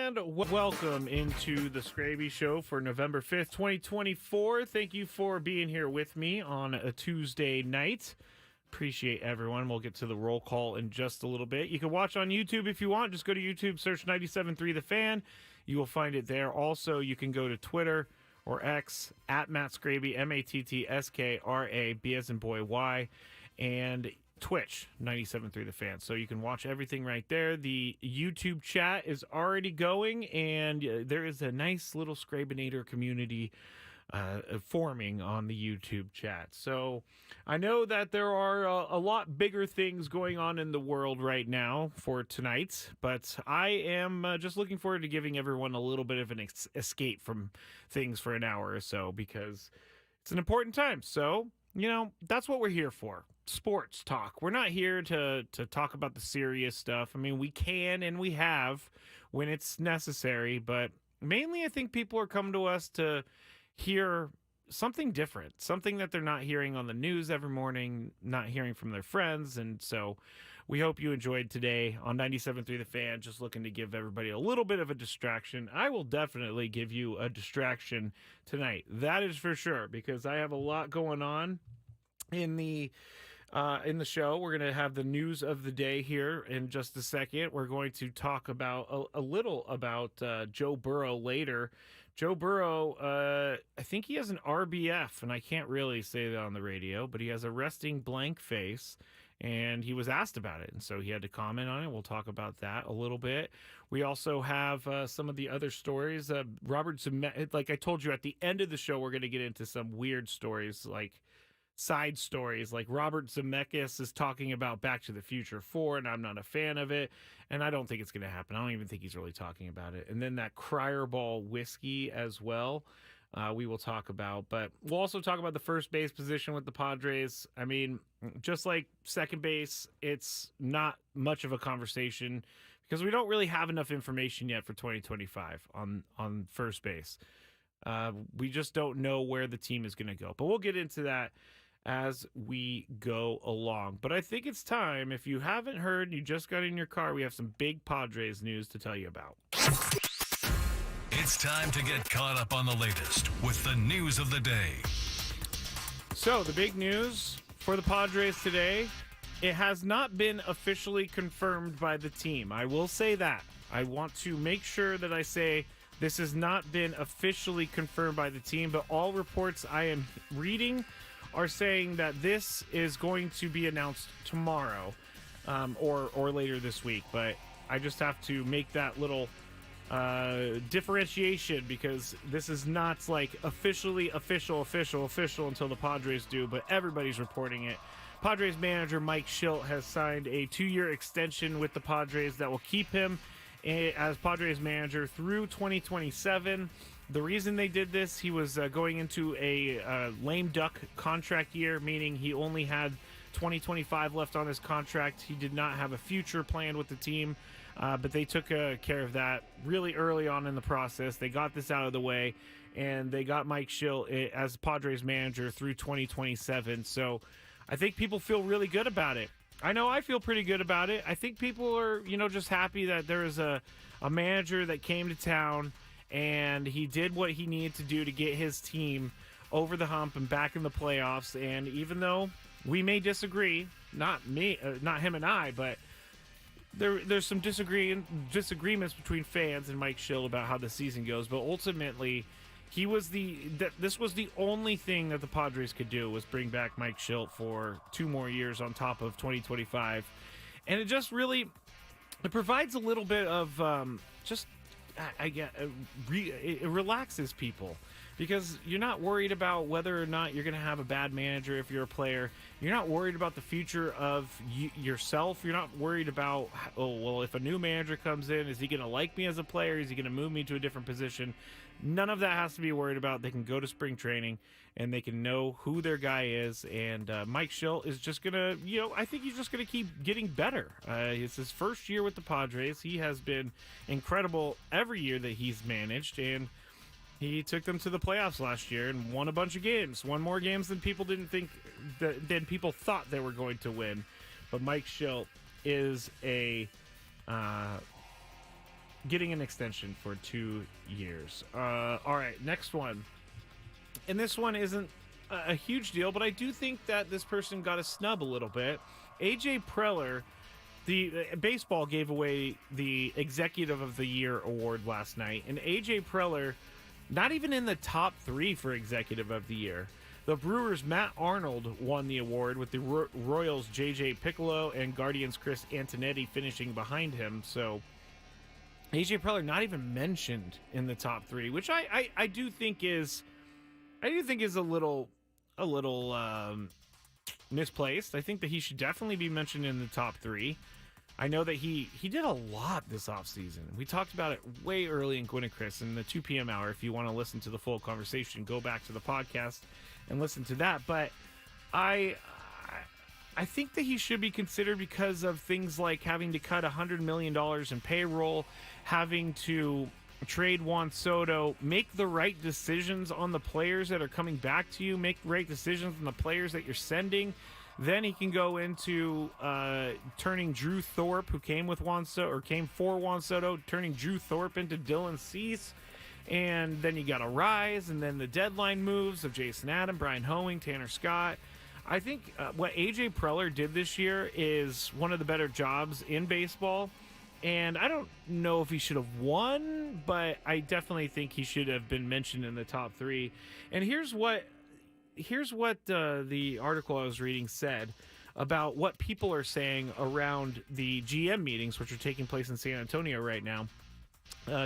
And welcome into the Skraby Show for November 5th, 2024. Thank you for being here with me on a Tuesday night. Appreciate everyone. We'll get to the roll call in just a little bit. You can watch on YouTube if you want. Just go to YouTube, search 97.3 The Fan. You will find it there. Also, you can go to Twitter or X at Matt Skraby, MATTSKRA, B as in boy, Y, and Twitch, 97.3 The Fan. So you can watch everything right there. The YouTube chat is already going, and there is a nice little Skrabinator community forming on the YouTube chat. So I know that there are a lot bigger things going on in the world right now for tonight, but I am just looking forward to giving everyone a little bit of an escape from things for an hour or so, because it's an important time. So, you know, that's what we're here for. Sports talk. We're not here to talk about the serious stuff. I mean, we can and we have when it's necessary, but mainly I think people are coming to us to hear something different, something that they're not hearing on the news every morning, not hearing from their friends. And so we hope you enjoyed today on 97.3 The Fan, just looking to give everybody a little bit of a distraction. I will definitely give you a distraction tonight. That is for sure, because I have a lot going on in the show. We're going to have the news of the day here in just a second. We're going to talk about a little about Joe Burrow later. Joe Burrow, I think he has an RBF, and I can't really say that on the radio, but he has a resting blank face, and he was asked about it, and so he had to comment on it. We'll talk about that a little bit. We also have some of the other stories. Robert Zemeckis, like I told you at the end of the show, we're going to get into some weird stories, like side stories, like Robert Zemeckis is talking about Back to the Future 4, and I'm not a fan of it, and I don't think it's going to happen. I don't even think he's really talking about it. And then that Crier Ball whiskey as well, we will talk about. But we'll also talk about the first base position with the Padres. I mean, just like second base, it's not much of a conversation because we don't really have enough information yet for 2025 on first base. We just don't know where the team is going to go. But we'll get into that as we go along. But I think it's time, if you haven't heard, you just got in your car, we have some big Padres news to tell you about. It's time to get caught up on the latest with the news of the day. So the big news for the Padres today, it has not been officially confirmed by the team. I will say that. I want to make sure that I say this has not been officially confirmed by the team, but all reports I am reading are saying that this is going to be announced tomorrow or later this week. But I just have to make that little differentiation, because this is not like officially official until the Padres do, but everybody's reporting it. Padres manager Mike Shildt has signed a 2-year extension with the Padres that will keep him as Padres manager through 2027. The reason they did this, he was going into a lame duck contract year, meaning he only had 2025 left on his contract. He did not have a future planned with the team, but they took care of that really early on in the process. They got this out of the way, and they got Mike Shildt as Padres manager through 2027. So I think people feel really good about it. I know I feel pretty good about it. I think people are, just happy that there is a manager that came to town and he did what he needed to do to get his team over the hump and back in the playoffs. And even though we may disagree, not him and I, but there's some disagreements between fans and Mike Shildt about how the season goes. But ultimately, this was the only thing that the Padres could do, was bring back Mike Shildt for 2 more years on top of 2025. And it just really, it provides a little bit of it relaxes people, because you're not worried about whether or not you're going to have a bad manager if you're a player. You're not worried about the future of yourself. You're not worried about, if a new manager comes in, is he going to like me as a player? Is he going to move me to a different position? None of that has to be worried about. They can go to spring training, and they can know who their guy is. And Mike Shildt is just going to, I think he's just going to keep getting better. It's his first year with the Padres. He has been incredible every year that he's managed, and he took them to the playoffs last year and won a bunch of games. Won more games than people thought they were going to win. But Mike Shildt is a getting an extension for 2 years. All right, next one. And this one isn't a huge deal, but I do think that this person got a snub a little bit. AJ Preller, the baseball gave away the Executive of the Year award last night, and AJ Preller, not even in the top 3 for Executive of the Year. The Brewers' Matt Arnold won the award, with the Royals' J.J. Piccolo and Guardians' Chris Antonetti finishing behind him. So AJ Preller not even mentioned in the top 3, which I do think is a little misplaced. I think that he should definitely be mentioned in the top 3. I know that he did a lot this offseason. We talked about it way early in Gwynn and Chris in the 2 p.m. hour. If you want to listen to the full conversation, go back to the podcast and listen to that. But I think that he should be considered because of things like having to cut $100 million in payroll, having to trade Juan Soto, make the right decisions on the players that are coming back to you, make the right decisions on the players that you're sending. Then he can go into turning Drew Thorpe, who came with Juan Soto, or came for Juan Soto, turning Drew Thorpe into Dylan Cease. And then you got a rise, and then the deadline moves of Jason Adam, Brian Hoeing, Tanner Scott. I think what AJ Preller did this year is one of the better jobs in baseball. And I don't know if he should have won, but I definitely think he should have been mentioned in the top 3. And here's what the article I was reading said about what people are saying around the GM meetings, which are taking place in San Antonio right now.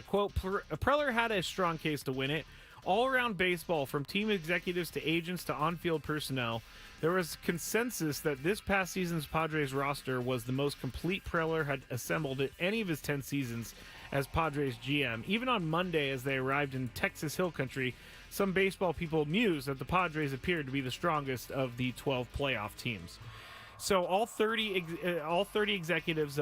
Quote, Preller had a strong case to win it. All around baseball, from team executives to agents to on-field personnel, there was consensus that this past season's Padres roster was the most complete Preller had assembled at any of his 10 seasons as Padres GM. Even on Monday, as they arrived in Texas Hill Country, some baseball people mused that the Padres appeared to be the strongest of the 12 playoff teams. So all 30 executives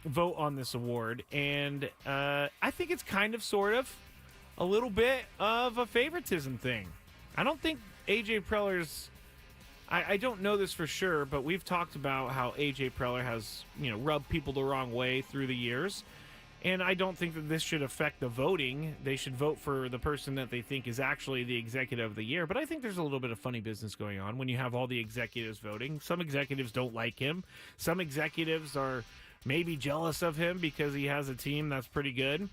vote on this award, and I think it's kind of, sort of, a little bit of a favoritism thing. I don't think AJ Preller's... I don't know this for sure, but we've talked about how AJ Preller has, rubbed people the wrong way through the years. And I don't think that this should affect the voting. They should vote for the person that they think is actually the Executive of the Year. But I think there's a little bit of funny business going on when you have all the executives voting. Some executives don't like him. Some executives are maybe jealous of him because he has a team that's pretty good.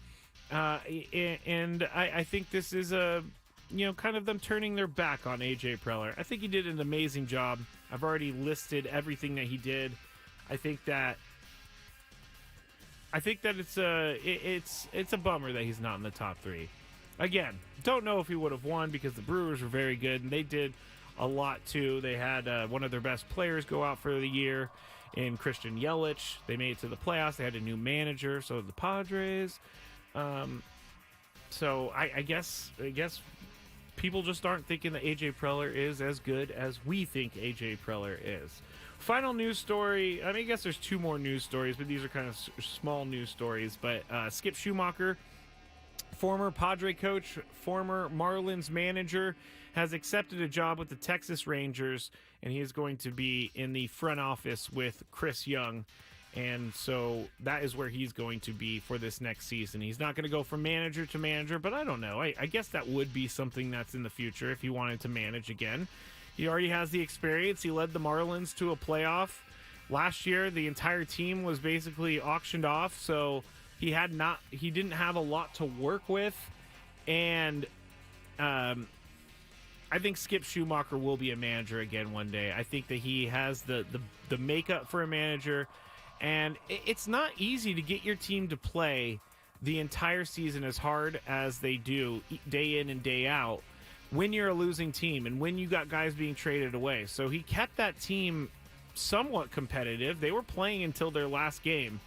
And I think this is kind of them turning their back on AJ Preller. I think he did an amazing job. I've already listed everything that he did. I think that it's a bummer that he's not in the top 3. Again, don't know if he would have won because the Brewers were very good and they did a lot too. They had one of their best players go out for the year in Christian Yelich. They made it to the playoffs. They had a new manager, so did the Padres. So I guess people just aren't thinking that AJ Preller is as good as we think AJ Preller is. Final news story. I guess there's 2 more news stories, but these are kind of small news stories. But Skip Schumacher, former Padre coach, former Marlins manager, has accepted a job with the Texas Rangers, and he is going to be in the front office with Chris Young. And so that is where he's going to be for this next season. He's not going to go from manager to manager, but I don't know. I guess that would be something that's in the future if he wanted to manage again. He already has the experience. He led the Marlins to a playoff. Last year, the entire team was basically auctioned off, so he didn't have a lot to work with. And I think Skip Schumacher will be a manager again one day. I think that he has the makeup for a manager. And it's not easy to get your team to play the entire season as hard as they do day in and day out when you're a losing team and when you got guys being traded away. So he kept that team somewhat competitive. They were playing until their last game.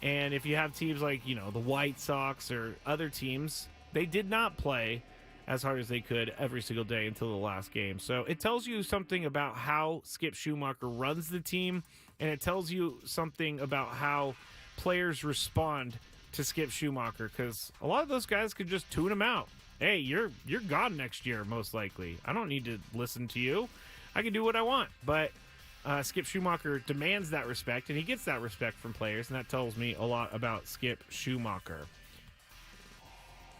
And if you have teams like, the White Sox or other teams, they did not play as hard as they could every single day until the last game. So it tells you something about how Skip Schumacher runs the team, and it tells you something about how players respond to Skip Schumacher, because a lot of those guys could just tune him out. Hey, you're gone next year, most likely. I don't need to listen to you. I can do what I want. But Skip Schumacher demands that respect, and he gets that respect from players, and that tells me a lot about Skip Schumacher.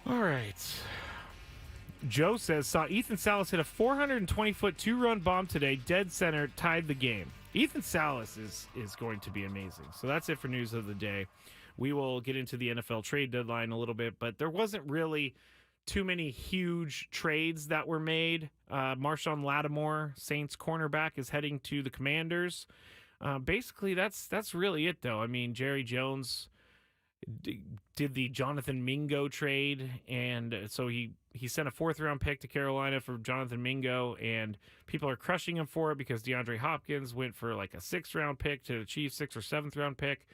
All right. Joe says, saw Ethan Salas hit a 420-foot two-run bomb today. Dead center, tied the game. Ethan Salas is going to be amazing. So that's it for news of the day. We will get into the NFL trade deadline a little bit, but there wasn't really too many huge trades that were made. Marshawn Lattimore, Saints cornerback, is heading to the Commanders. Basically, that's really it, though. I mean, Jerry Jones did the Jonathan Mingo trade, and so he sent a fourth-round pick to Carolina for Jonathan Mingo, and people are crushing him for it because DeAndre Hopkins went for like a sixth-round pick to the Chiefs, sixth or seventh-round pick.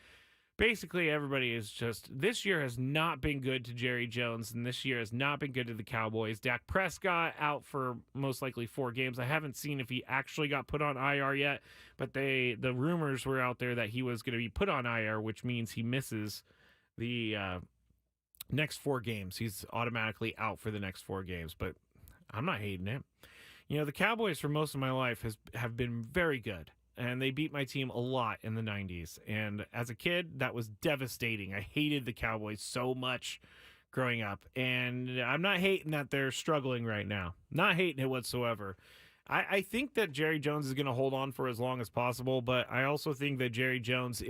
Basically, everybody is just, this year has not been good to Jerry Jones, and this year has not been good to the Cowboys. Dak Prescott out for most likely 4 games. I haven't seen if he actually got put on IR yet, but the rumors were out there that he was going to be put on IR, which means he misses the next 4 games. He's automatically out for the next 4 games, but I'm not hating it. You know, the Cowboys for most of my life have been very good, and they beat my team a lot in the 90s. And as a kid, that was devastating. I hated the Cowboys so much growing up, and I'm not hating that they're struggling right now. Not hating it whatsoever. I think that Jerry Jones is going to hold on for as long as possible, but I also think that Jerry Jones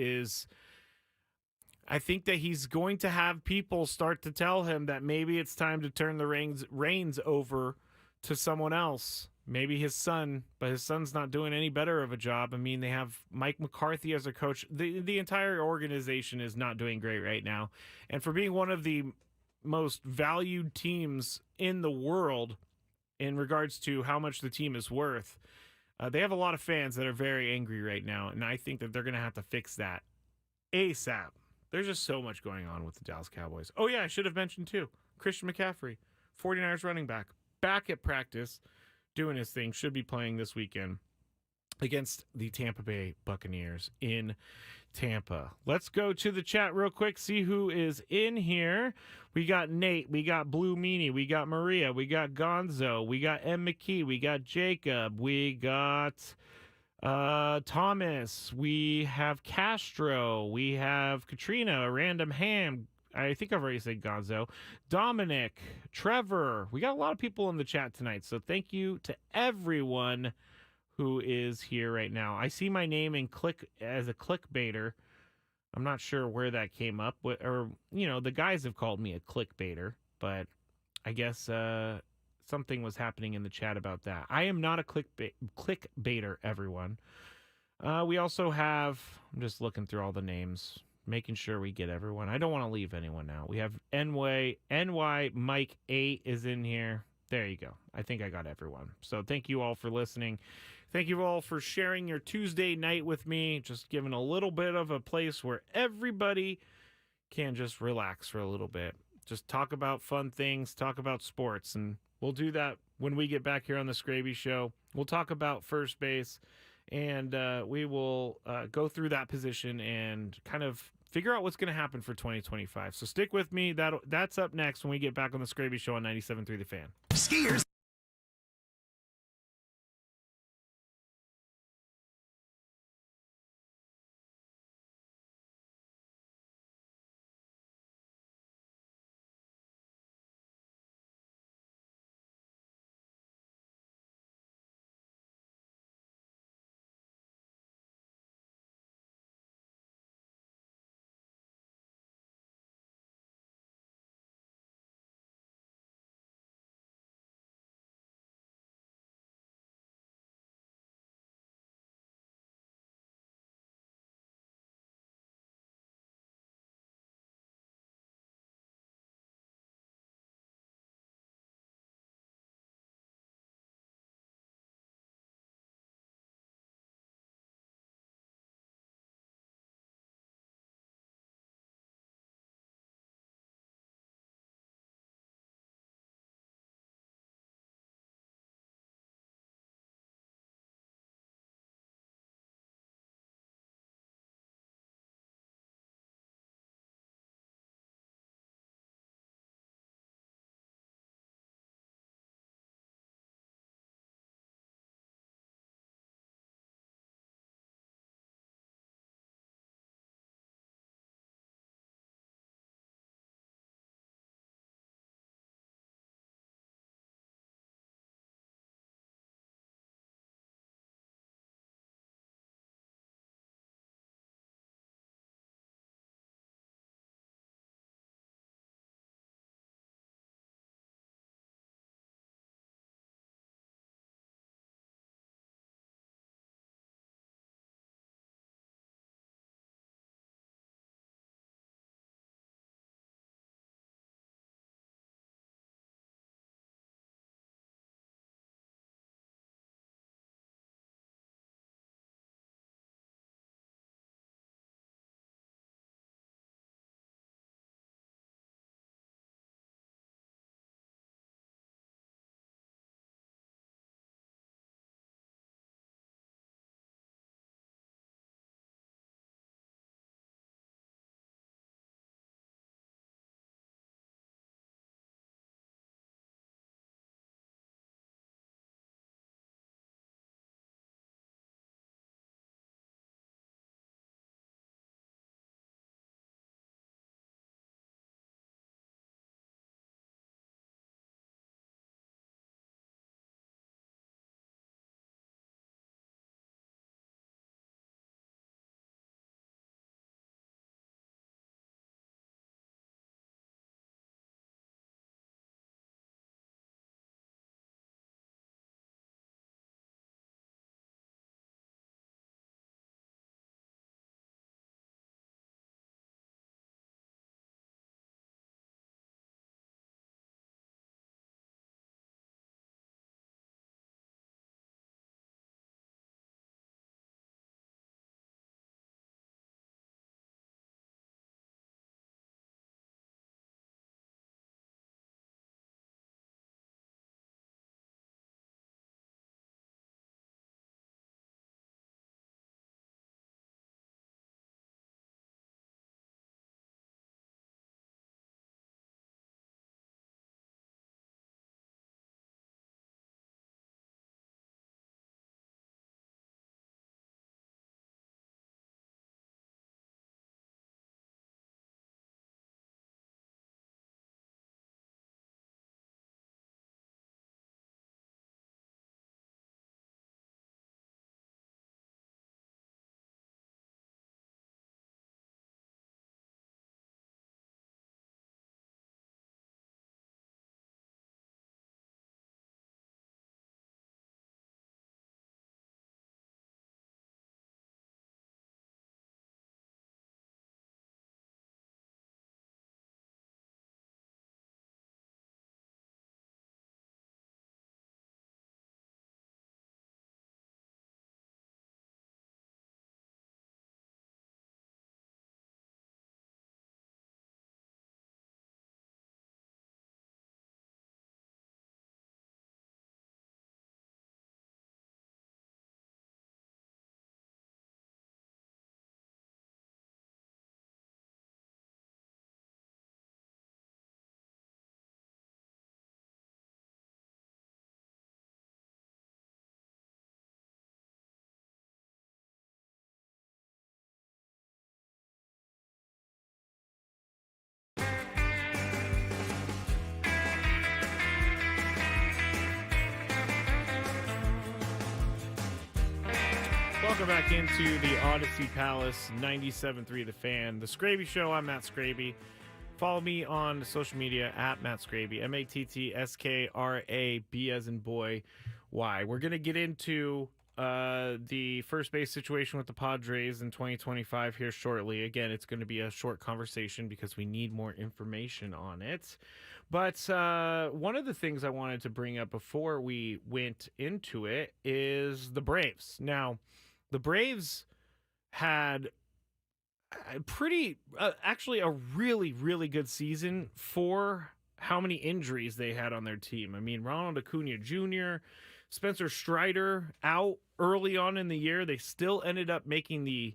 I think that he's going to have people start to tell him that maybe it's time to turn the reins over to someone else. Maybe his son, but his son's not doing any better of a job. I mean, they have Mike McCarthy as a coach. The entire organization is not doing great right now. And for being one of the most valued teams in the world in regards to how much the team is worth, they have a lot of fans that are very angry right now. And I think that they're going to have to fix that ASAP. There's just so much going on with the Dallas Cowboys. Oh, yeah, I should have mentioned, too, Christian McCaffrey, 49ers running back at practice, doing his thing, should be playing this weekend against the Tampa Bay Buccaneers in Tampa. Let's go to the chat real quick, see who is in here. We got Nate, we got Blue Meanie, we got Maria, we got Gonzo, we got M. McKee, we got Jacob, we got Thomas, we have Castro, we have Katrina, a random ham. I think I've already said Gonzo. Dominic, Trevor. We got a lot of people in the chat tonight, so thank you to everyone who is here right now. I see my name in as a clickbaiter. I'm not sure where that came up, or the guys have called me a clickbaiter, but I guess something was happening in the chat about that. I am not a clickbaiter, everyone. We also have, I'm just looking through all the names, making sure we get everyone. I don't want to leave anyone out. We have NY Mike 8 is in here. There you go. I think I got everyone. So thank you all for listening. Thank you all for sharing your Tuesday night with me. Just giving a little bit of a place where everybody can just relax for a little bit. Just talk about fun things, talk about sports, and we'll do that when we get back here on the Skraby Show. We'll talk about first base, and we will go through that position and kind of figure out what's going to happen for 2025. So stick with me. That's up next when we get back on the Skraby Show on 97.3 The Fan. Skiers. Welcome back into the Odyssey Palace, 97.3 The Fan. The Skraby Show, I'm Matt Skraby. Follow me on social media at Matt Skraby, MattsKraby as in boy, Y. We're going to get into the first base situation with the Padres in 2025 here shortly. Again, it's going to be a short conversation because we need more information on it. But one of the things I wanted to bring up before we went into it is the Braves. Now, the Braves had actually a really, really good season for how many injuries they had on their team. I mean, Ronald Acuna Jr., Spencer Strider out early on in the year. They still ended up making the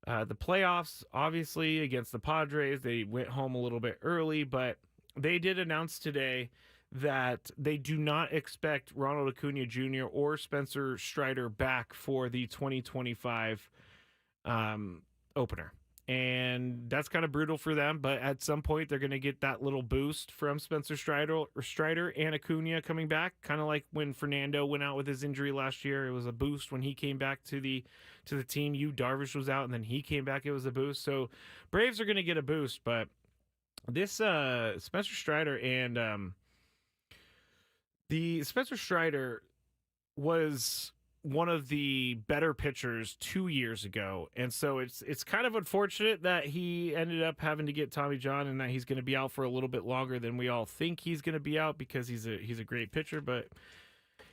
playoffs, obviously, against the Padres. They went home a little bit early, but they did announce today that they do not expect Ronald Acuna Jr. or Spencer Strider back for the 2025 opener. And that's kind of brutal for them, but at some point they're going to get that little boost from Spencer Strider and Acuna coming back, kind of like when Fernando went out with his injury last year. It was a boost when he came back to the team. Darvish was out, and then he came back. It was a boost. So Braves are going to get a boost, but this Spencer Strider and the Spencer Strider was one of the better pitchers 2 years ago, and so it's kind of unfortunate that he ended up having to get Tommy John and that he's going to be out for a little bit longer than we all think he's going to be out, because he's a great pitcher. But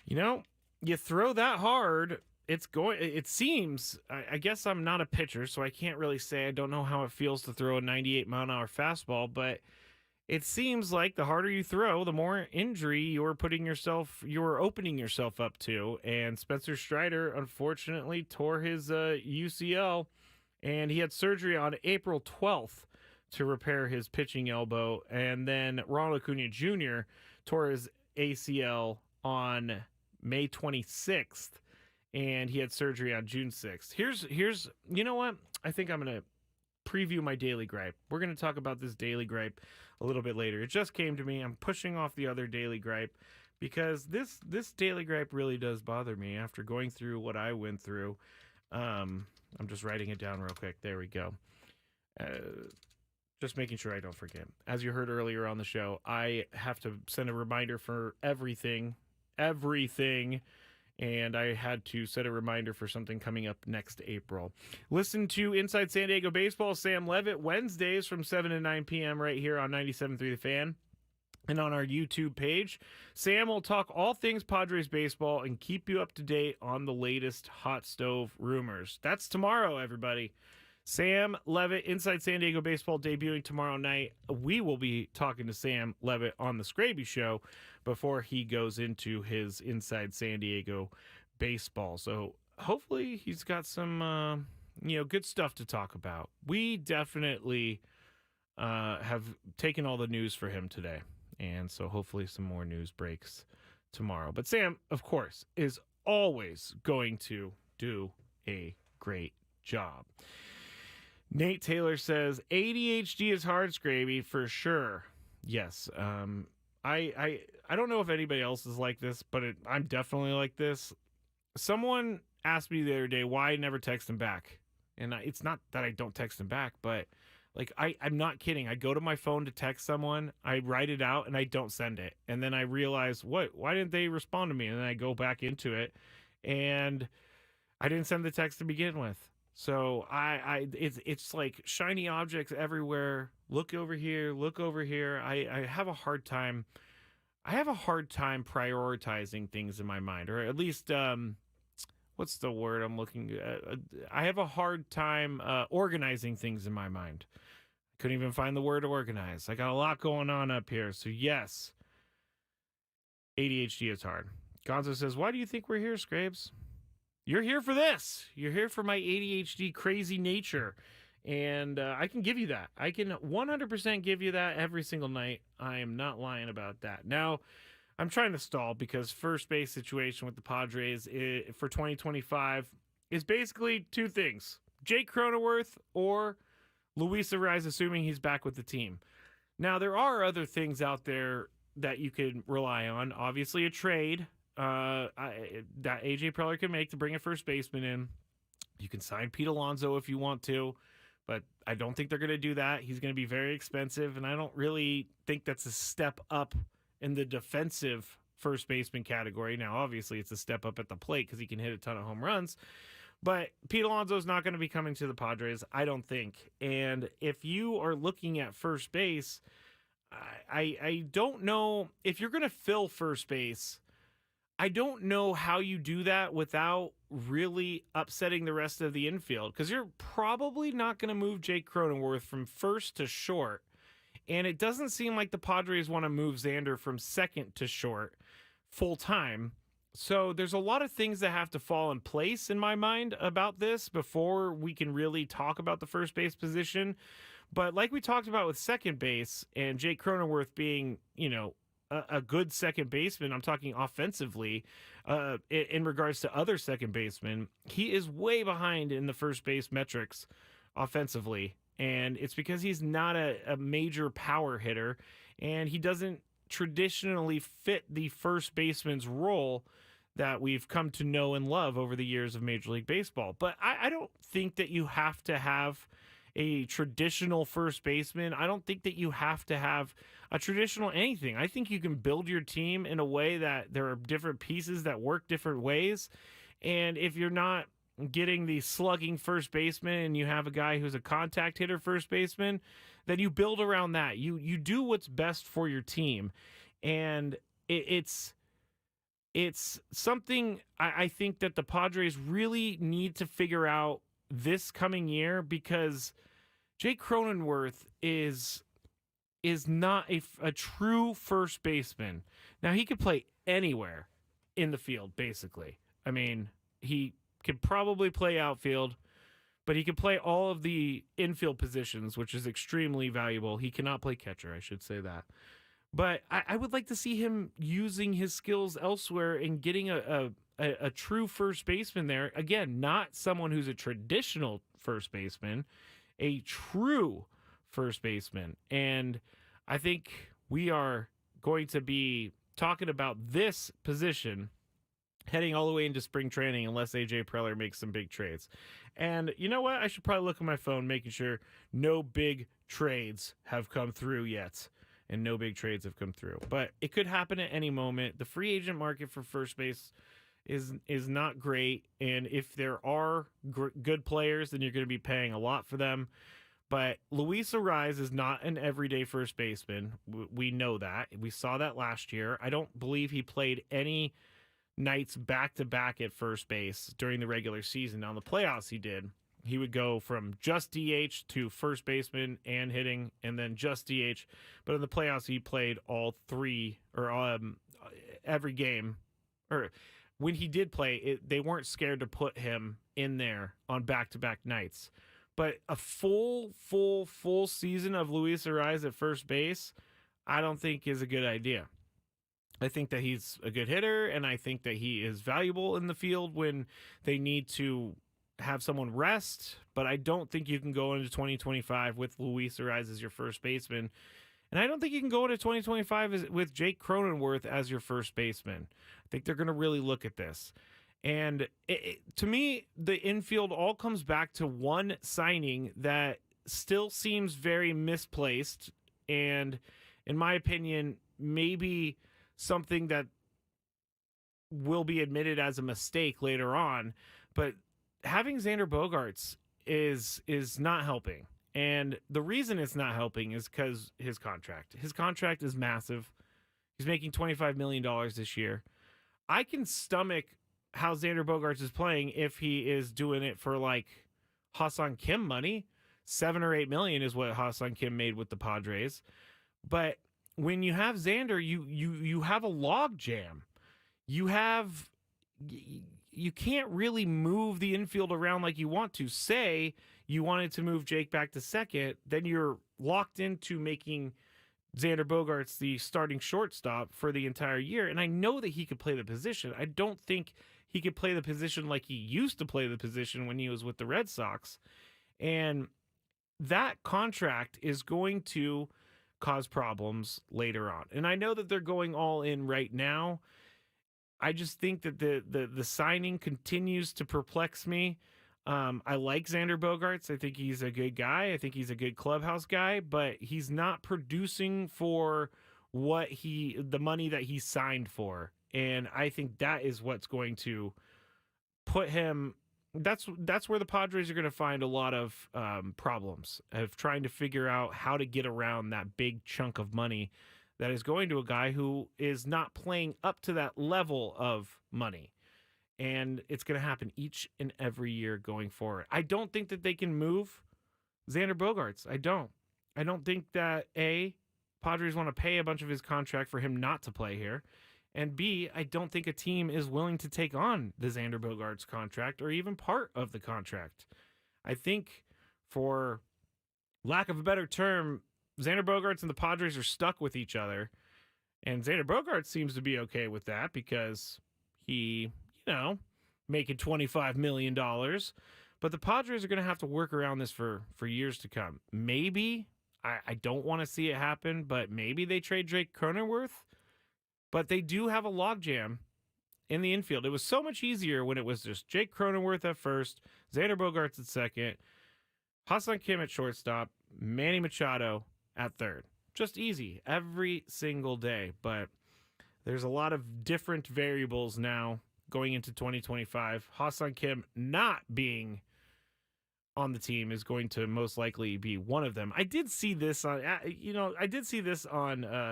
you throw that hard, it seems, I guess I'm not a pitcher, so I can't really say. I don't know how it feels to throw a 98-mile-an-hour fastball, but it seems like the harder you throw, the more injury you're opening yourself up to. And Spencer Strider, unfortunately, tore his UCL, and he had surgery on April 12th to repair his pitching elbow. And then Ronald Acuna Jr. tore his ACL on May 26th, and he had surgery on June 6th. Here's you know what? I think I'm going to preview my daily gripe. We're going to talk about this daily gripe a little bit later. It just came to me. I'm pushing off the other daily gripe because this daily gripe really does bother me after going through what I went through. I'm just writing it down real quick. There we go. Just making sure I don't forget. As you heard earlier on the show, I have to send a reminder for everything, and I had to set a reminder for something coming up next April. Listen to Inside San Diego Baseball, Sam Levitt, Wednesdays from 7 to 9 p.m. right here on 97.3 The Fan and on our YouTube page. Sam will talk all things Padres baseball and keep you up to date on the latest hot stove rumors. That's tomorrow, everybody. Sam Levitt, Inside San Diego Baseball, debuting tomorrow night. We will be talking to Sam Levitt on the Skraby Show before he goes into his Inside San Diego Baseball. So hopefully he's got some, good stuff to talk about. We definitely have taken all the news for him today, and so hopefully some more news breaks tomorrow. But Sam, of course, is always going to do a great job. Nate Taylor says, ADHD is hard, Skraby, for sure. Yes. I don't know if anybody else is like this, but I'm definitely like this. Someone asked me the other day why I never text him back. And it's not that I don't text him back, but like I'm not kidding. I go to my phone to text someone, I write it out, and I don't send it. And then I realize, why didn't they respond to me? And then I go back into it, and I didn't send the text to begin with. So it's like shiny objects everywhere. Look over here. I have a hard time. Prioritizing things in my mind, or at least what's the word I'm looking at? I have a hard time organizing things in my mind. I couldn't even find the word organize. I got a lot going on up here. So yes, ADHD is hard. Gonzo says, "Why do you think we're here, Scrapes? You're here for this. You're here for my ADHD crazy nature. And I can give you that. I can 100% give you that every single night. I am not lying about that. Now, I'm trying to stall because first base situation with the Padres for 2025 is basically two things. Jake Cronenworth or Luis Ariz, assuming he's back with the team. Now, there are other things out there that you can rely on. Obviously, a trade that AJ Preller can make to bring a first baseman in. You can sign Pete Alonso if you want to, but I don't think they're going to do that. He's going to be very expensive, and I don't really think that's a step up in the defensive first baseman category. Now, obviously, it's a step up at the plate because he can hit a ton of home runs, but Pete Alonso is not going to be coming to the Padres, I don't think. And if you are looking at first base, I don't know if you're going to fill first base. I don't know how you do that without really upsetting the rest of the infield, because you're probably not going to move Jake Cronenworth from first to short. And it doesn't seem like the Padres want to move Xander from second to short full time. So there's a lot of things that have to fall in place in my mind about this before we can really talk about the first base position. But like we talked about with second base and Jake Cronenworth being, a good second baseman, I'm talking offensively, in regards to other second basemen, he is way behind in the first base metrics offensively. And it's because he's not a major power hitter, and he doesn't traditionally fit the first baseman's role that we've come to know and love over the years of Major League Baseball. But I don't think that you have to have a traditional first baseman. I don't think that you have to have a traditional anything. I think you can build your team in a way that there are different pieces that work different ways. And if you're not getting the slugging first baseman and you have a guy who's a contact hitter first baseman, then you build around that. You do what's best for your team. And it's something I think that the Padres really need to figure out this coming year, because Jake Cronenworth is not a true first baseman. Now, he could play anywhere in the field, basically. I mean, he could probably play outfield, but he could play all of the infield positions, which is extremely valuable. He cannot play catcher, I should say that. But I would like to see him using his skills elsewhere and getting a true first baseman there. Again, not someone who's a traditional first baseman, a true first baseman. And I think we are going to be talking about this position heading all the way into spring training unless AJ Preller makes some big trades. And you know what? I should probably look at my phone, making sure no big trades have come through yet. And no big trades have come through. But it could happen at any moment. The free agent market for first base is not great. And if there are good players, then you're going to be paying a lot for them. But Luis Arraez is not an everyday first baseman. We know that. We saw that last year. I don't believe he played any nights back-to-back at first base during the regular season. Now, in the playoffs, he did. He would go from just DH to first baseman and hitting, and then just DH. But in the playoffs, he played all three, or every game. Or when he did play, they weren't scared to put him in there on back-to-back nights. But a full season of Luis Arraez at first base, I don't think is a good idea. I think that he's a good hitter, and I think that he is valuable in the field when they need to have someone rest, but I don't think you can go into 2025 with Luis Arraez as your first baseman. And I don't think you can go into 2025 with Jake Cronenworth as your first baseman. I think they're going to really look at this. And to me, the infield all comes back to one signing that still seems very misplaced. And in my opinion, maybe something that will be admitted as a mistake later on. But having Xander Bogaerts is not helping. And the reason it's not helping is because his contract. His contract is massive. He's making $25 million this year. I can stomach how Xander Bogaerts is playing if he is doing it for like Ha-Seong Kim money. 7 or 8 million is what Ha-Seong Kim made with the Padres. But when you have Xander, you have a log jam. You can't really move the infield around like you want to. Say you wanted to move Jake back to second, then you're locked into making Xander Bogaerts the starting shortstop for the entire year. And I know that he could play the position. I don't think he could play the position like he used to play the position when he was with the Red Sox. And that contract is going to cause problems later on. And I know that they're going all in right now. I just think that the signing continues to perplex me. I like Xander Bogaerts. I think he's a good guy. I think he's a good clubhouse guy, but he's not producing for the money that he signed for. And I think that is what's going to put him. That's where the Padres are going to find a lot of problems of trying to figure out how to get around that big chunk of money that is going to a guy who is not playing up to that level of money. And it's going to happen each and every year going forward. I don't think that they can move Xander Bogaerts. I don't. I don't think that Padres want to pay a bunch of his contract for him not to play here. And B, I don't think a team is willing to take on the Xander Bogaerts contract or even part of the contract. I think, for lack of a better term, Xander Bogaerts and the Padres are stuck with each other. And Xander Bogaerts seems to be okay with that because he, making $25 million. But the Padres are going to have to work around this for years to come. Maybe, I don't want to see it happen, but maybe they trade Jake Cronenworth. But they do have a logjam in the infield. It was so much easier when it was just Jake Cronenworth at first, Xander Bogaerts at second, Ha-Seong Kim at shortstop, Manny Machado at third. Just easy every single day. But there's a lot of different variables now going into 2025. Ha-Seong Kim not being on the team is going to most likely be one of them. I did see this on,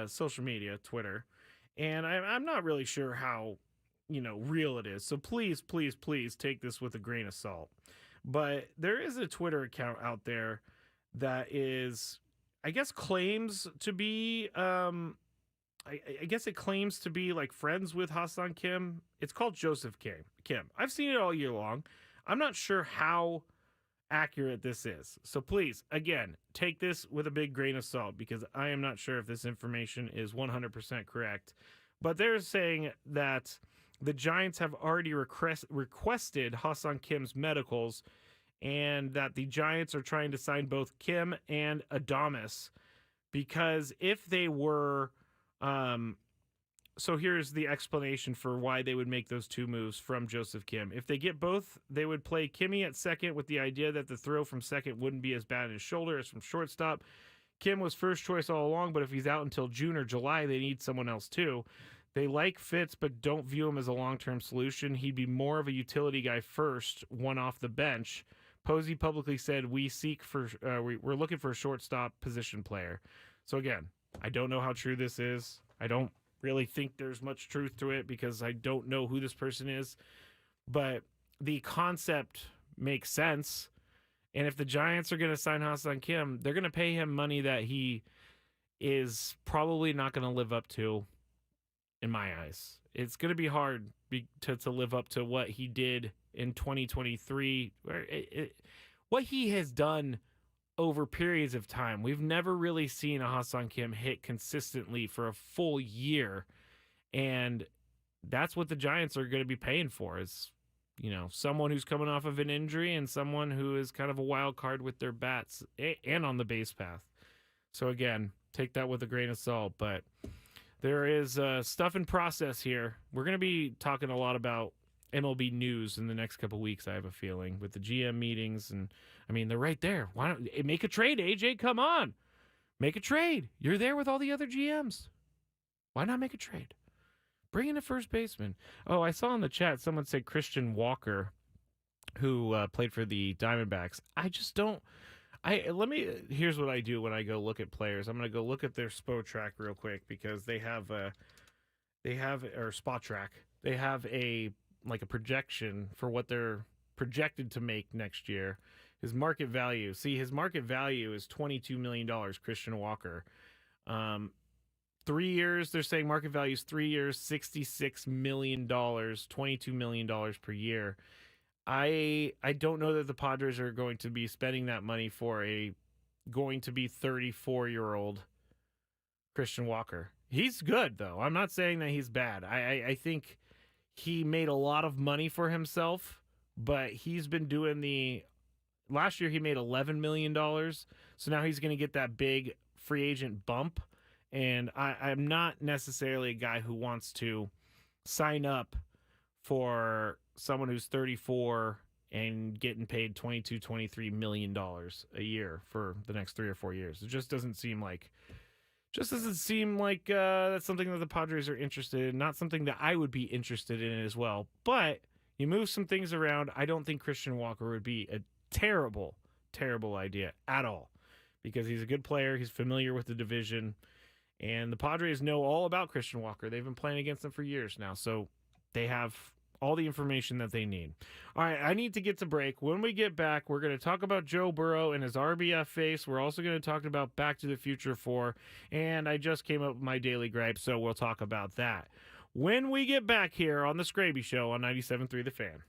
social media, Twitter, and I'm not really sure how, real it is. So please, please, please take this with a grain of salt. But there is a Twitter account out there that is, I guess, claims to be, I guess it claims to be like friends with Ha-Seong Kim. It's called Joseph Kim. I've seen it all year long. I'm not sure how accurate this is. So please, again, take this with a big grain of salt because I am not sure if this information is 100% correct. But they're saying that the Giants have already requested Ha-Seong Kim's medicals and that the Giants are trying to sign both Kim and Adames because if they were... So here's the explanation for why they would make those two moves from Joseph Kim. If they get both, they would play Kimmy at second with the idea that the throw from second wouldn't be as bad in his shoulder as from shortstop. Kim was first choice all along, but if he's out until June or July, they need someone else too. They like Fitz, but don't view him as a long-term solution. He'd be more of a utility guy first, one off the bench. Posey publicly said, we're looking for a shortstop position player. So again, I don't know how true this is. I don't really think there's much truth to it because I don't know who this person is. But the concept makes sense. And if the Giants are going to sign Ha-Seong Kim, they're going to pay him money that he is probably not going to live up to, in my eyes. It's going to be hard to live up to what he did in 2023. What he has done over periods of time. We've never really seen a Ha-Seong Kim hit consistently for a full year. And that's what the Giants are going to be paying for is, someone who's coming off of an injury and someone who is kind of a wild card with their bats and on the base path. So again, take that with a grain of salt. But there is stuff in process here. We're going to be talking a lot about MLB news in the next couple weeks, I have a feeling, with the GM meetings. And, they're right there. Why don't make a trade, AJ? Come on. Make a trade. You're there with all the other GMs. Why not make a trade? Bring in a first baseman. Oh, I saw in the chat someone said Christian Walker, who played for the Diamondbacks. I just don't. Here's what I do when I go look at players. I'm going to go look at their SPO track real quick because they have or Spot Track. They have a projection for what they're projected to make next year. His market value. See, his market value is $22 million, Christian Walker. 3 years, they're saying market value is 3 years, $66 million, $22 million per year. I don't know that the Padres are going to be spending that money for a going to be 34-year-old Christian Walker. He's good, though. I'm not saying that he's bad. I think he made a lot of money for himself, but he's been doing last year he made $11 million. So now he's going to get that big free agent bump. And I'm not necessarily a guy who wants to sign up for someone who's 34 and getting paid $22-23 million a year for the next 3 or 4 years. It just doesn't seem like that's something that the Padres are interested in, not something that I would be interested in as well. But you move some things around. I don't think Christian Walker would be a terrible idea at all, because he's a good player. He's familiar with the division, and the Padres know all about Christian Walker. They've been playing against him for years now, so they have all the information that they need. All right, I need to get to break. When we get back, we're going to talk about Joe Burrow and his RBF face. We're also going to talk about Back to the Future 4, and I just came up with my daily gripe, so we'll talk about that when we get back here on the Skraby Show on 97.3 The Fan.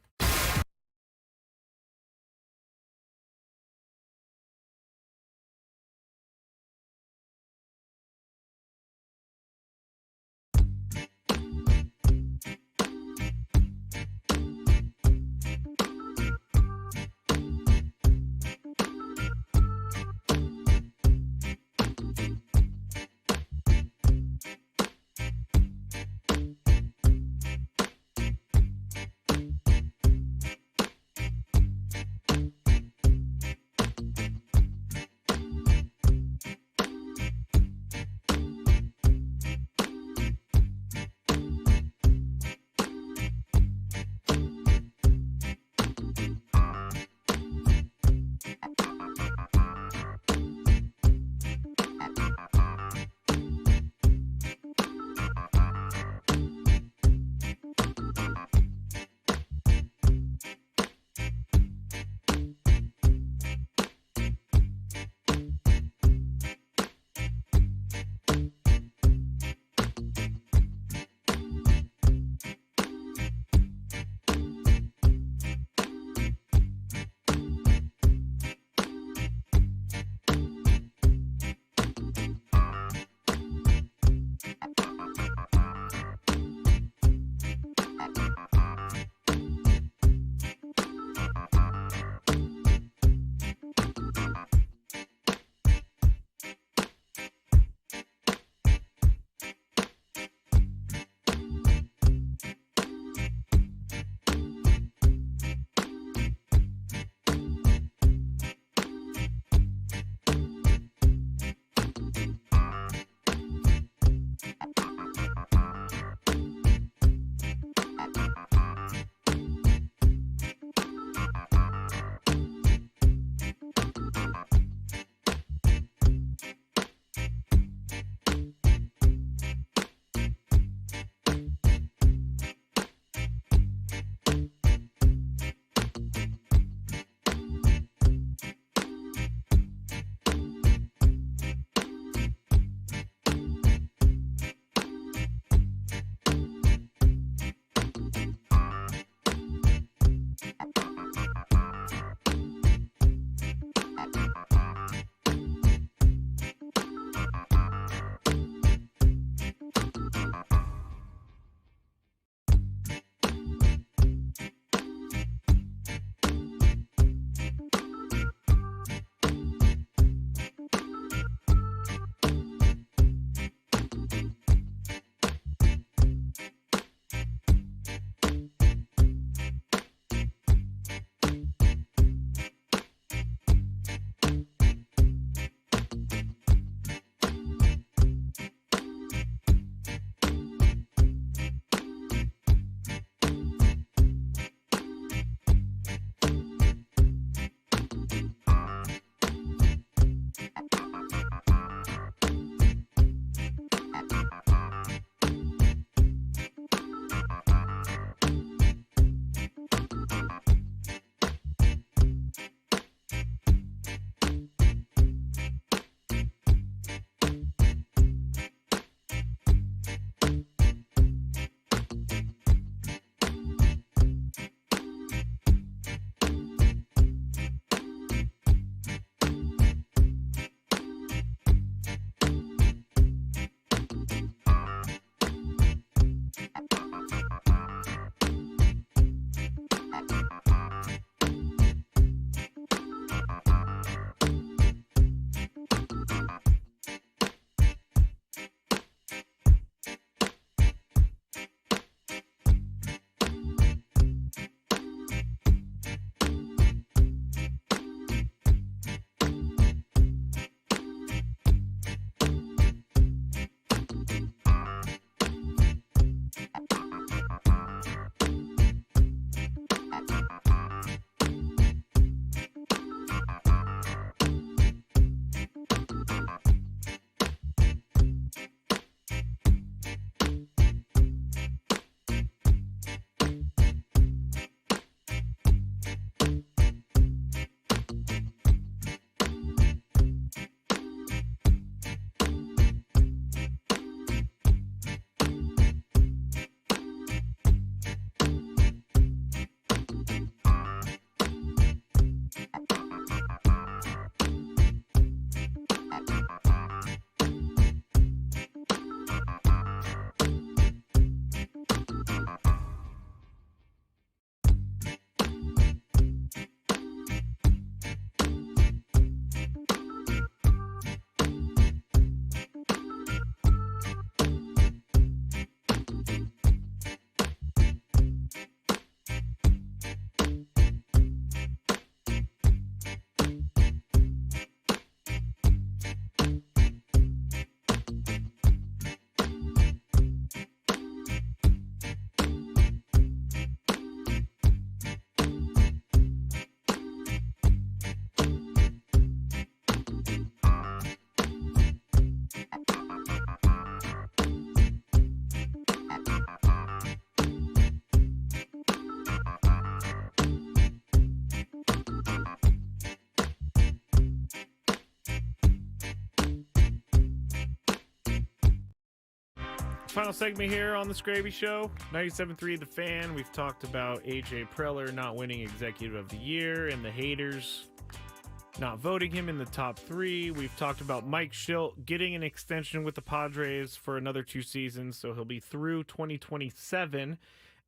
Final segment here on the Skraby Show, 97.3 The Fan. We've talked about AJ Preller not winning Executive of the Year and the haters not voting him in the top 3. We've talked about Mike Schilt getting an extension with the Padres for another 2 seasons, so he'll be through 2027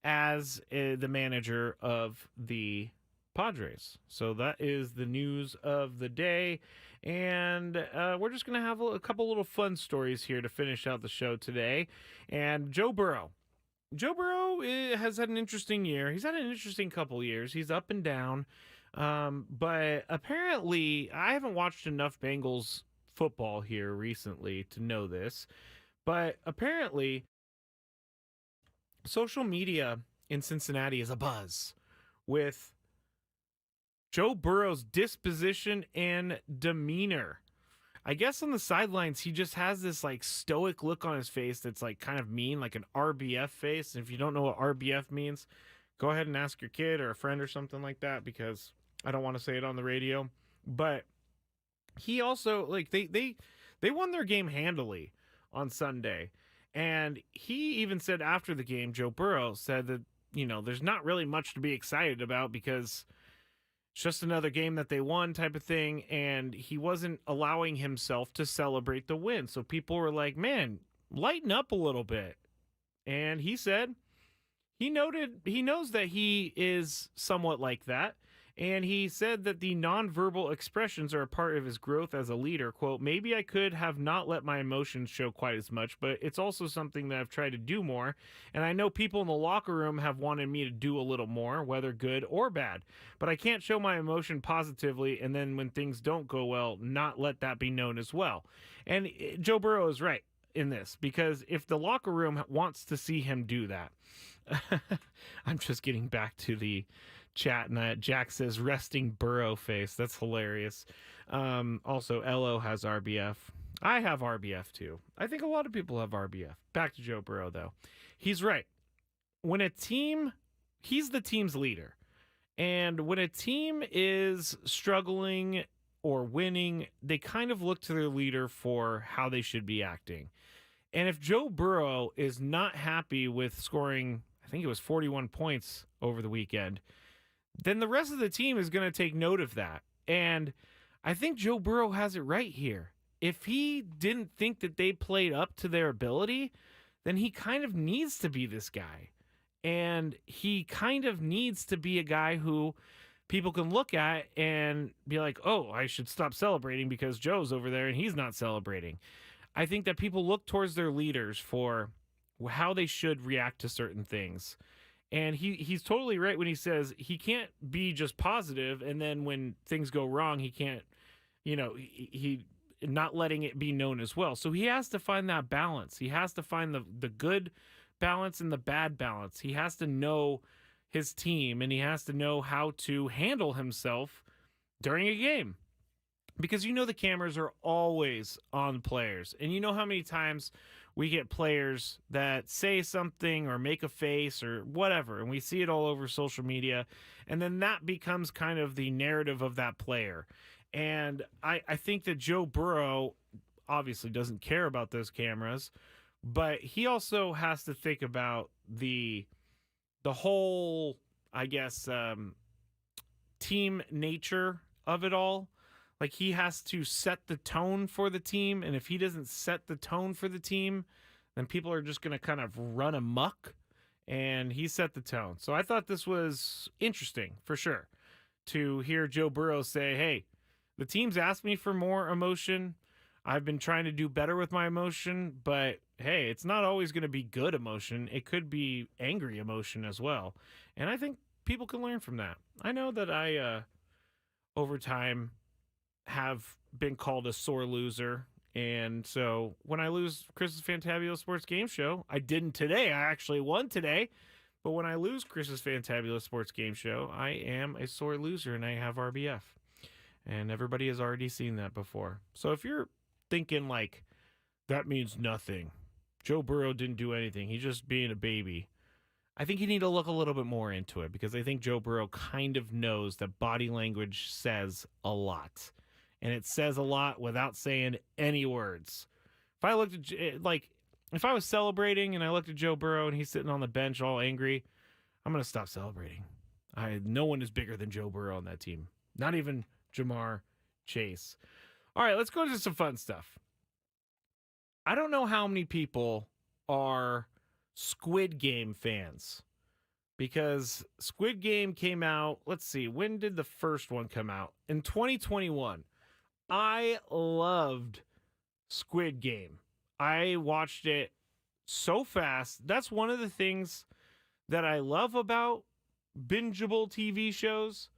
as the manager of the Padres. So that is the news of the day. And we're just going to have a couple little fun stories here to finish out the show today. And Joe Burrow. Joe Burrow has had an interesting year. He's had an interesting couple years. He's up and down. But apparently, I haven't watched enough Bengals football here recently to know this. But apparently, social media in Cincinnati is abuzz with Joe Burrow's disposition and demeanor. I guess on the sidelines, he just has this like stoic look on his face that's like kind of mean, like an RBF face. And if you don't know what RBF means, go ahead and ask your kid or a friend or something like that, because I don't want to say it on the radio. But he also, like, they won their game handily on Sunday. And he even said after the game, Joe Burrow said that, you know, there's not really much to be excited about because it's just another game that they won type of thing. And he wasn't allowing himself to celebrate the win. So people were like, man, lighten up a little bit. And he said he knows that he is somewhat like that. And he said that the nonverbal expressions are a part of his growth as a leader. Quote, maybe I could have not let my emotions show quite as much, but it's also something that I've tried to do more. And I know people in the locker room have wanted me to do a little more, whether good or bad. But I can't show my emotion positively, and then when things don't go well, not let that be known as well. And Joe Burrow is right in this, because if the locker room wants to see him do that, I'm just getting back to the chat, and Jack says resting Burrow face. That's hilarious. Also, LO has RBF. I have RBF too. I think a lot of people have RBF. Back to Joe Burrow though. He's right. When a team, he's the team's leader. And when a team is struggling or winning, they kind of look to their leader for how they should be acting. And if Joe Burrow is not happy with scoring, I think it was 41 points over the weekend, then the rest of the team is going to take note of that. And I think Joe Burrow has it right here. If he didn't think that they played up to their ability, then he kind of needs to be this guy. And he kind of needs to be a guy who people can look at and be like, oh, I should stop celebrating because Joe's over there and he's not celebrating. I think that people look towards their leaders for how they should react to certain things. And he's totally right when he says he can't be just positive, and then when things go wrong, he can't, he not letting it be known as well. So he has to find that balance. He has to find the good balance and the bad balance. He has to know his team, and he has to know how to handle himself during a game. Because the cameras are always on players. And you know how many times we get players that say something or make a face or whatever, and we see it all over social media, and then that becomes kind of the narrative of that player. And I think that Joe Burrow obviously doesn't care about those cameras, but he also has to think about the whole, I guess, team nature of it all. Like, he has to set the tone for the team, and if he doesn't set the tone for the team, then people are just going to kind of run amok, and he set the tone. So I thought this was interesting, for sure, to hear Joe Burrow say, hey, the team's asked me for more emotion. I've been trying to do better with my emotion, but hey, it's not always going to be good emotion. It could be angry emotion as well. And I think people can learn from that. I know that I, over time, have been called a sore loser. And so when I lose Chris's Fantabulous Sports Game Show, I didn't today. I actually won today. But when I lose Chris's Fantabulous Sports Game Show, I am a sore loser and I have RBF. And everybody has already seen that before. So if you're thinking like, that means nothing, Joe Burrow didn't do anything, he's just being a baby, I think you need to look a little bit more into it, because I think Joe Burrow kind of knows that body language says a lot. And it says a lot without saying any words. If I looked at, like, if I was celebrating and I looked at Joe Burrow and he's sitting on the bench all angry, I'm going to stop celebrating. No one is bigger than Joe Burrow on that team. Not even Jamar Chase. All right, let's go into some fun stuff. I don't know how many people are Squid Game fans, because Squid Game came out, let's see, when did the first one come out? In 2021. I loved Squid Game. I watched it so fast. That's one of the things that I love about bingeable TV shows.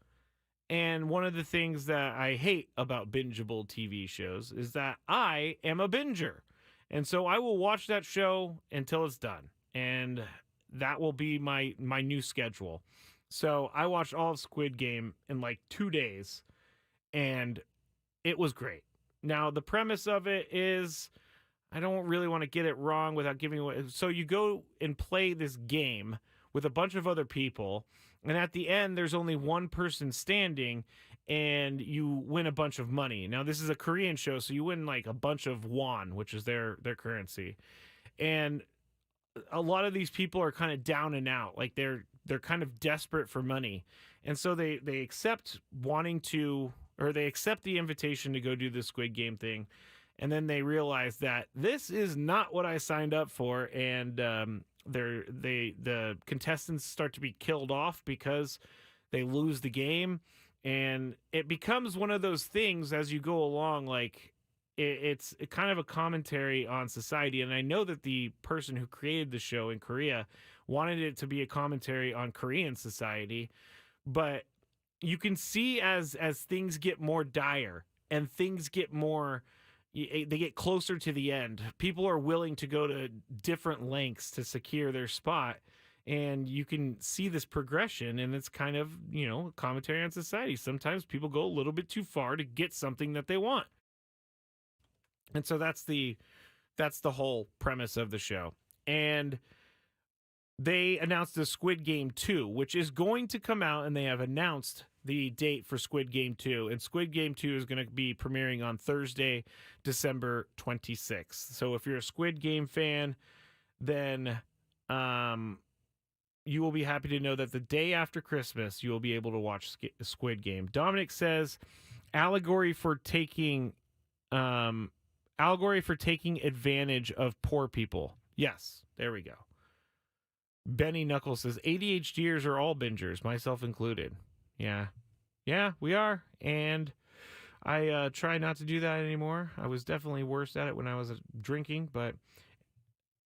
And one of the things that I hate about bingeable TV shows is that I am a binger. And so I will watch that show until it's done. And that will be my new schedule. So I watched all of Squid Game in like 2 days. And it was great. Now, the premise of it is, I don't really want to get it wrong without giving away. So you go and play this game with a bunch of other people, and at the end, there's only one person standing, and you win a bunch of money. Now, this is a Korean show, so you win like a bunch of won, which is their currency. And a lot of these people are kind of down and out. Like, they're kind of desperate for money. And so they accept they accept the invitation to go do the Squid Game thing, and then they realize that this is not what I signed up for, and the contestants start to be killed off because they lose the game, and it becomes one of those things as you go along, like it's kind of a commentary on society. And I know that the person who created the show in Korea wanted it to be a commentary on Korean society, but you can see as things get more dire and things get more, they get closer to the end, people are willing to go to different lengths to secure their spot. And you can see this progression, and it's kind of, a commentary on society. Sometimes people go a little bit too far to get something that they want. And so that's the whole premise of the show. And they announced the Squid Game 2, which is going to come out, and they have announced the date for Squid Game 2. And Squid Game 2 is going to be premiering on Thursday, December 26th. So if you're a Squid Game fan, then you will be happy to know that the day after Christmas, you will be able to watch Squid Game. Dominic says, allegory for taking advantage of poor people. Yes, there we go. Benny Knuckles says, ADHDers are all bingers, myself included. Yeah, we are. And I try not to do that anymore. I was definitely worse at it when I was drinking, but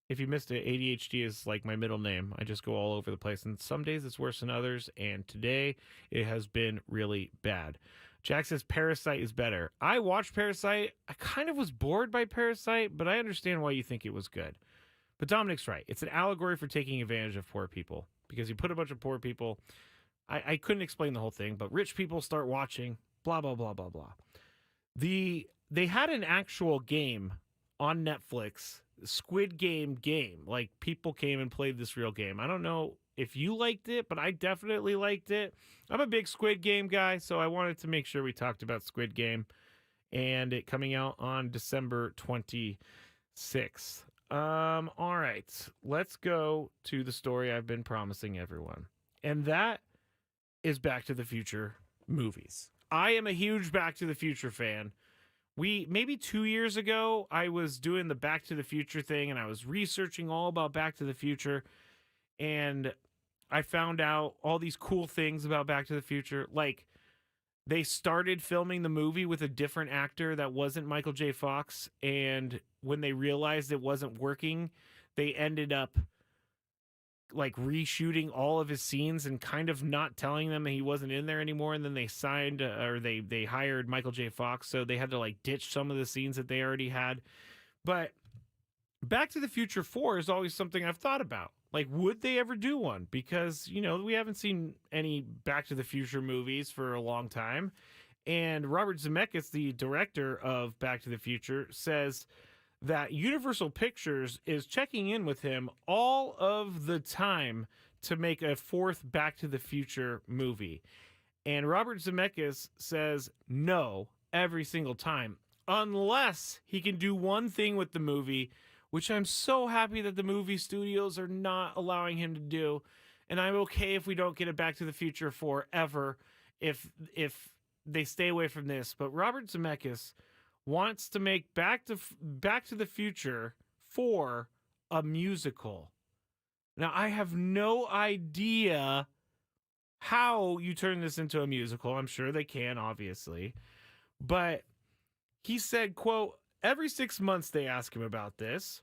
if you missed it, ADHD is like my middle name. I just go all over the place, and some days it's worse than others, and today it has been really bad. Jack says Parasite is better. I watched Parasite. I kind of was bored by Parasite, but I understand why you think it was good. But Dominic's right. It's an allegory for taking advantage of poor people, because you put a bunch of poor people. I couldn't explain the whole thing, but rich people start watching, blah, blah, blah, blah, blah. They had an actual game on Netflix, Squid Game. Like, people came and played this real game. I don't know if you liked it, but I definitely liked it. I'm a big Squid Game guy, so I wanted to make sure we talked about Squid Game, and it coming out on December 26th. All right, let's go to the story I've been promising everyone, and that is Back to the Future movies. I am a huge Back to the Future fan. Maybe 2 years ago, I was doing the Back to the Future thing and I was researching all about Back to the Future, and I found out all these cool things about Back to the Future. Like, they started filming the movie with a different actor that wasn't Michael J. Fox, and when they realized it wasn't working, they ended up like reshooting all of his scenes and kind of not telling them that he wasn't in there anymore. And then they signed or they hired Michael J. Fox, so they had to like ditch some of the scenes that they already had. But Back to the Future 4 is always something I've thought about. Like, would they ever do one? Because, we haven't seen any Back to the Future movies for a long time. And Robert Zemeckis, the director of Back to the Future, says that Universal Pictures is checking in with him all of the time to make a fourth Back to the Future movie. And Robert Zemeckis says no every single time, unless he can do one thing with the movie, which I'm so happy that the movie studios are not allowing him to do. And I'm okay if we don't get a Back to the Future forever, if they stay away from this. But Robert Zemeckis wants to make Back to the Future 4 a musical. Now, I have no idea how you turn this into a musical. I'm sure they can, obviously. But he said, quote, every 6 months they ask him about this.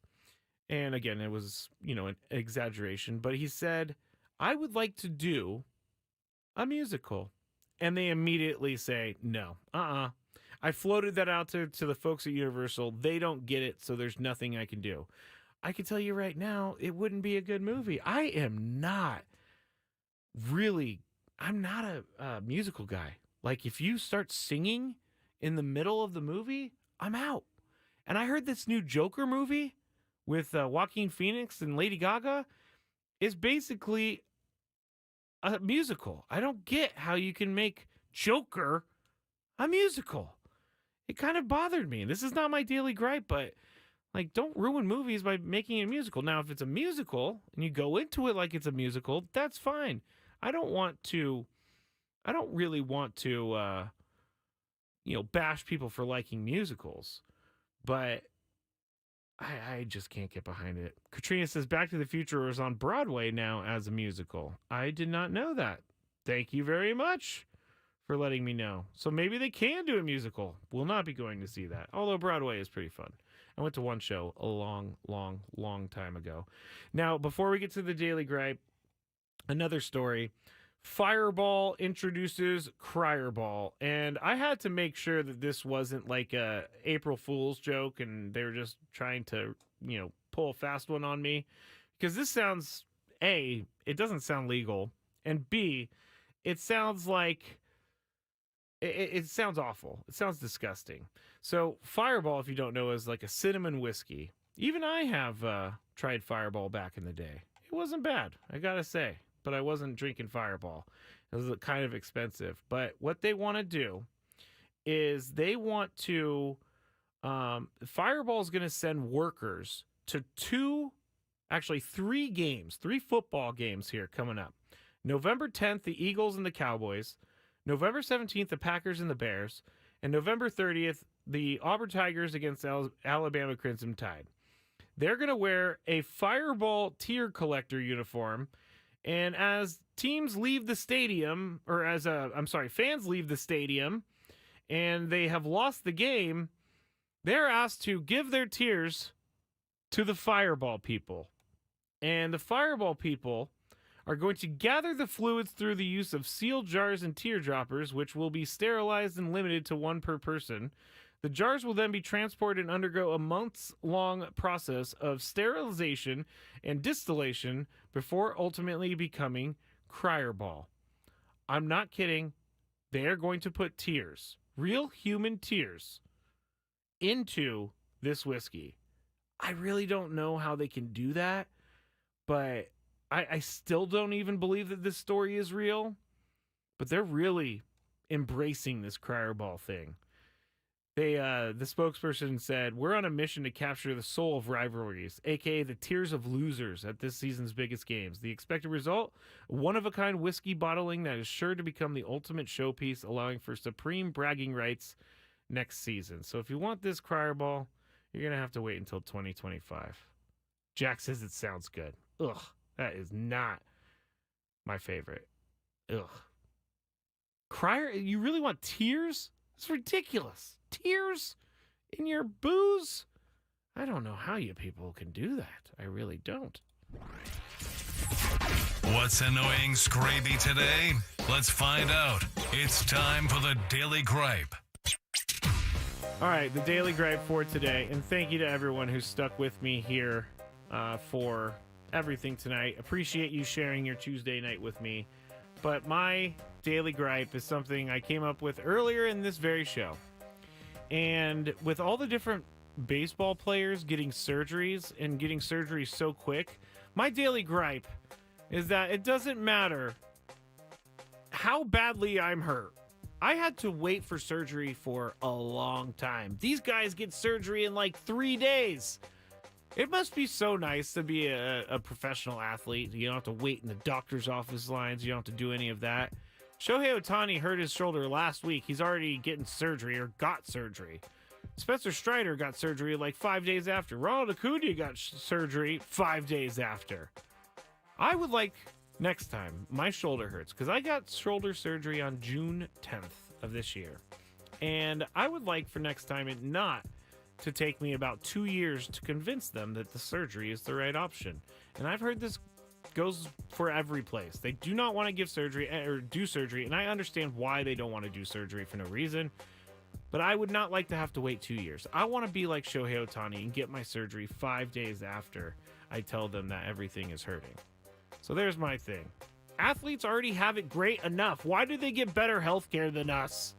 And again, it was, an exaggeration. But he said, I would like to do a musical. And they immediately say, no, I floated that out to the folks at Universal. They don't get it, so there's nothing I can do. I can tell you right now, it wouldn't be a good movie. I'm not a musical guy. Like, if you start singing in the middle of the movie, I'm out. And I heard this new Joker movie with Joaquin Phoenix and Lady Gaga is basically a musical. I don't get how you can make Joker a musical. It kind of bothered me. This is not my daily gripe, but like, don't ruin movies by making it a musical. Now, if it's a musical and you go into it like it's a musical, that's fine. I don't really want to bash people for liking musicals, but I just can't get behind it. Katrina says Back to the Future is on Broadway now as a musical. I did not know that. Thank you very much for letting me know. So maybe they can do a musical. We'll not be going to see that. Although Broadway is pretty fun. I went to one show a long, long, long time ago. Now, before we get to the Daily Gripe, another story. Fireball introduces Cryerball. And I had to make sure that this wasn't like a April Fool's joke and they were just trying to, pull a fast one on me. Because this sounds, A, it doesn't sound legal. And B, it sounds like it sounds awful. It sounds disgusting. So Fireball, if you don't know, is like a cinnamon whiskey. Even I have tried Fireball back in the day. It wasn't bad, I gotta say. But I wasn't drinking Fireball. It was kind of expensive. But what they want to do is they want to... Fireball is going to send workers to three football games here coming up. November 10th, the Eagles and the Cowboys. November 17th, the Packers and the Bears. And November 30th, the Auburn Tigers against Alabama Crimson Tide. They're going to wear a Fireball tier collector uniform. And as teams leave the stadium, or fans leave the stadium, and they have lost the game, they're asked to give their tiers to the Fireball people. And the Fireball people are going to gather the fluids through the use of sealed jars and teardroppers, which will be sterilized and limited to one per person. The jars will then be transported and undergo a months-long process of sterilization and distillation before ultimately becoming Cryerball. I'm not kidding. They are going to put tears, real human tears, into this whiskey. I really don't know how they can do that, but I still don't even believe that this story is real. But they're really embracing this Cryerball thing. The spokesperson said, "We're on a mission to capture the soul of rivalries, aka the tears of losers at this season's biggest games. The expected result: one-of-a-kind whiskey bottling that is sure to become the ultimate showpiece, allowing for supreme bragging rights next season." So if you want this crier ball, you're going to have to wait until 2025. Jack says it sounds good. Ugh, that is not my favorite. Ugh. Crier, you really want tears? It's ridiculous. Tears in your booze? I don't know how you people can do that. I really don't. What's annoying Skraby today? Let's find out. It's time for the Daily Gripe. All right, the Daily Gripe for today. And thank you to everyone who stuck with me here for everything tonight. Appreciate you sharing your Tuesday night with me. But my Daily Gripe is something I came up with earlier in this very show. And with all the different baseball players getting surgeries and getting surgeries so quick, my Daily Gripe is that it doesn't matter how badly I'm hurt. I had to wait for surgery for a long time. These guys get surgery in like 3 days. It must be so nice to be a professional athlete. You don't have to wait in the doctor's office lines. You don't have to do any of that. Shohei Ohtani hurt his shoulder last week. He's already getting surgery or got surgery. Spencer Strider got surgery like 5 days after. Ronald Acuna got surgery 5 days after. I would like next time, my shoulder hurts because I got shoulder surgery on June 10th of this year. And I would like for next time it not to take me about 2 years to convince them that the surgery is the right option. And I've heard this goes for every place. They do not want to give surgery or do surgery, and I understand why they don't want to do surgery for no reason. But I would not like to have to wait 2 years. I want to be like Shohei Ohtani and get my surgery 5 days after I tell them that everything is hurting. So there's my thing. Athletes already have it great enough. Why do they get better health care than us?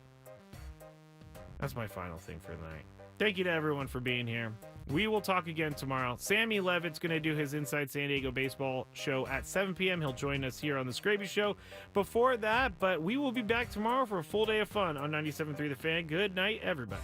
That's my final thing for the night. Thank you to everyone for being here. We will talk again tomorrow. Sammy Levitt's going to do his Inside San Diego Baseball show at 7 p.m. He'll join us here on the Skraby Show before that, but we will be back tomorrow for a full day of fun on 97.3 The Fan. Good night, everybody.